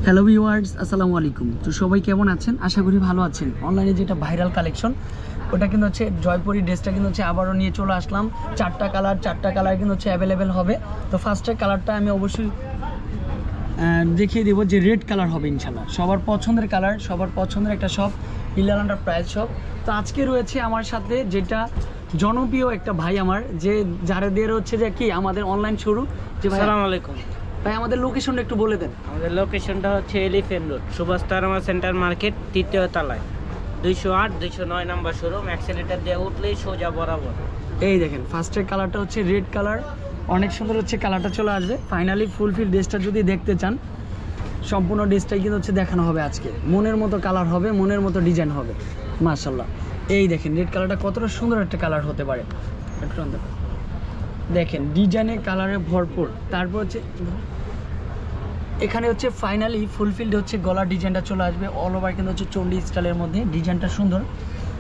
Hello viewers, আসসালামু আলাইকুম। তো সবাই কেমন আছেন? আশা করি ভালো আছেন। অনলাইনে যেটা ভাইরাল কালেকশন ওটা কিন্তু হচ্ছে জয়পুরি ড্রেসটা কিন্তু হচ্ছে আবারও নিয়ে চলে আসলাম। চারটা কালার কিন্তু হচ্ছে অ্যাভেলেবেল হবে। তো ফার্স্টের কালারটা আমি অবশ্যই দেখিয়ে দেবো যে রেড কালার হবে ইনশাল্লাহ। সবার পছন্দের কালার, সবার পছন্দের একটা শপ, হিলাল এন্টারপ্রাইজ শপ। তো আজকে রয়েছে আমার সাথে যেটা জনপ্রিয় একটা ভাই আমার, যে যাদের হচ্ছে যে কি আমাদের অনলাইন শুরু। যে ভাই আসসালামু আলাইকুম ভাই, আমাদের লোকেশনটা একটু বলে দেন। আমাদের লোকেশনটা হচ্ছে এলিফ্যান্ট রোড, সুভাষ তারামা সেন্টার মার্কেট, তৃতীয় তলায় 208 209 নাম্বার শোরুম। অ্যাক্সিলেটর দিয়ে উঠলেই সোজা বরাবর। এই দেখেন ফার্স্টের কালারটা হচ্ছে রেড কালার, অনেক সুন্দর হচ্ছে কালারটা চলে আসবে। ফাইনালি ফুলফিল ড্রেসটা যদি দেখতে চান, সম্পূর্ণ ড্রেসটাই কিন্তু হচ্ছে দেখানো হবে আজকে। মনের মতো কালার হবে, মনের মতো ডিজাইন হবে মাশাআল্লাহ। এই দেখেন রেড কালারটা কতটা সুন্দর একটা কালার হতে পারে। একটু দেখেন ডিজাইনে কালারে ভরপুর। তারপর হচ্ছে এখানে হচ্ছে ফাইনালি ফুলফিলড হচ্ছে গলার ডিজাইনটা চলে আসবে। অল ওভার কিন্তু হচ্ছে চন্ডি স্টাইলের মধ্যে ডিজাইনটা সুন্দর।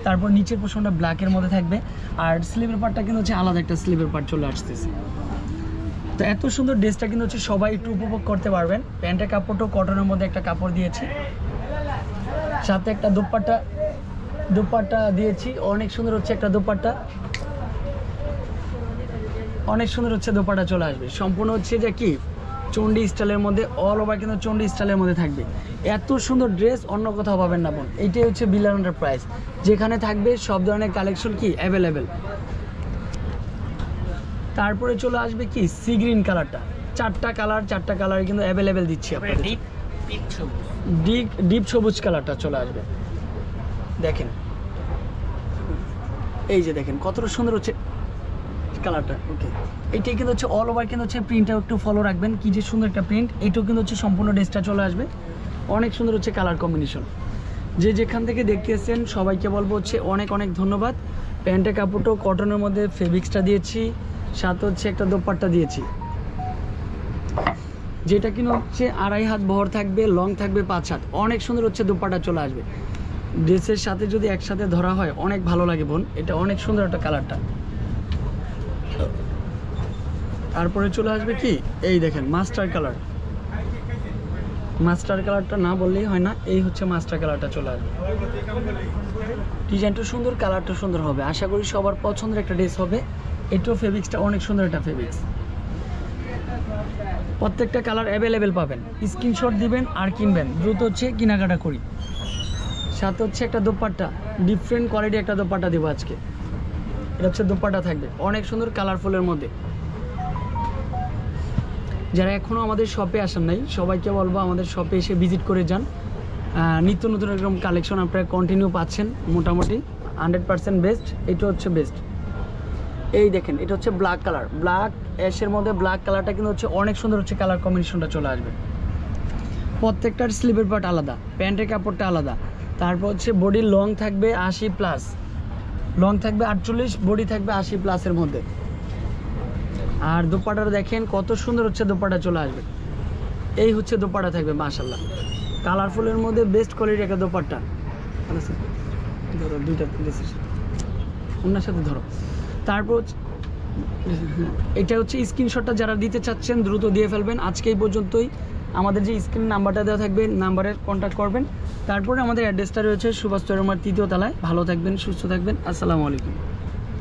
তারপর নিচের পোর্শনটা ব্ল্যাকের মধ্যে থাকবে, আর স্লিভের পার্টটা কিন্তু হচ্ছে আলাদা একটা স্লিভের পার্ট চলে আসতেছে। তো এত সুন্দর ড্রেসটা কিন্তু হচ্ছে সবাই একটু উপভোগ করতে পারবেন। প্যান্টের কাপড়টাও কটনের মধ্যে একটা কাপড় দিয়েছি, সাথে একটা দোপাট্টা দিয়েছি। অনেক সুন্দর হচ্ছে একটা দোপাট্টা, অনেক সুন্দর হচ্ছে দোপাট্টা চলে আসবে। সম্পূর্ণ হচ্ছে যে কি চন্ডি স্টাইলের মধ্যে, অল ওভার কিন্তু চন্ডি স্টাইলের মধ্যে থাকবে। এত সুন্দর ড্রেস অন্য কোথাও পাবেন না বোন। এইটাই হচ্ছে হিলাল এন্টারপ্রাইজ, যেখানে থাকবে সব ধরনের কালেকশন কি অ্যাভেলেবেল। তারপরে চলে আসবে কি সি গ্রিন কালারটা। চারটা কালার কিন্তু অ্যাভেলেবেল দিচ্ছি আপনাদের। ডিপ সবুজ কালারটা চলে আসবে। দেখেন এই যে দেখেন কতটা সুন্দর হচ্ছে কালারটা। ওকে, এইটাই কিন্তু হচ্ছে অল ওভার কিন্তু হচ্ছে প্রিন্টটা একটু ফলো রাখবেন, কি যে সুন্দর একটা প্রিন্ট। এইটাও কিন্তু হচ্ছে সম্পূর্ণ ড্রেসটা চলে আসবে। অনেক সুন্দর হচ্ছে কালার কম্বিনেশন। যে যেখান থেকে দেখতে এসেছেন সবাইকে বলবো হচ্ছে অনেক অনেক ধন্যবাদ। প্যান্টের কাপড়টাও কটনের মধ্যে ফেব্রিক্সটা দিয়েছি, সাথে হচ্ছে একটা দোপাট্টা দিয়েছি, যেটা কিনা হচ্ছে 2.5 হাত বহর থাকবে, লং থাকবে 5 হাত। অনেক সুন্দর হচ্ছে দোপাট্টা চলে আসবে। ড্রেসের সাথে যদি একসাথে ধরা হয় অনেক ভালো লাগে বোন। এটা অনেক সুন্দর একটা কালারটা। তারপরে চলে আসবে কি এই দেখেন মাস্টার কালারটা না বললেই হয় না। এই হচ্ছে মাস্টার কালারটা চলে আসবে। ডিজাইনটা সুন্দর, কালারটা সুন্দর হবে। আশা করি সবার পছন্দের একটা ড্রেস হবে। এটাও ফেব্রিক্সটা অনেক সুন্দর একটা ফেব্রিক্স। প্রত্যেকটা কালার অ্যাভেলেবেল পাবেন। স্ক্রিনশট দিবেন আর কিনবেন, দ্রুত হচ্ছে কেনাকাটা করি। সাথে হচ্ছে একটা দোপাট্টা, ডিফারেন্ট কোয়ালিটি একটা দোপাট্টা দেবো আজকে। এটা হচ্ছে দোপাট্টা থাকবে অনেক সুন্দর কালারফুলের মধ্যে। যারা এখনও আমাদের শপে আসেন নাই সবাইকে বলবো আমাদের শপে এসে ভিজিট করে যান। নিত্য নতুন এরকম কালেকশন আপনারা কন্টিনিউ পাচ্ছেন, মোটামুটি 100% বেস্ট। এটা হচ্ছে বেস্ট। এই দেখেন এটা হচ্ছে ব্ল্যাক কালার, ব্ল্যাক অ্যাশের মধ্যে ব্ল্যাক কালারটা কিন্তু হচ্ছে অনেক সুন্দর হচ্ছে কালার কম্বিনেশনটা চলে আসবে। প্রত্যেকটার স্লিভের পার্ট আলাদা, প্যান্টের কাপড়টা আলাদা। তারপর হচ্ছে বডি লং থাকবে 80+, লং থাকবে 48, বডি থাকবে 80+-এর মধ্যে। আর দোপাট্টাটা দেখেন কত সুন্দর হচ্ছে দোপাট্টা চলে আসবে। এই হচ্ছে দোপাট্টা থাকবে মাশাআল্লাহ, কালারফুলের মধ্যে বেস্ট কোয়ালিটির একটা দোপাট্টা। ধরো দুইটা ওনার সাথে ধরো। তারপর এটা হচ্ছে স্ক্রিনশটটা যারা দিতে চাচ্ছেন দ্রুত দিয়ে ফেলবেন। আজকে এই পর্যন্তই। আমাদের যে স্ক্রিন নাম্বারটা দেওয়া থাকবে, নাম্বারে কন্ট্যাক্ট করবেন। তারপরে আমাদের অ্যাড্রেসটা রয়েছে সুভাষ তারামার 3য় তলায়। ভালো থাকবেন, সুস্থ থাকবেন। আসসালামু আলাইকুম।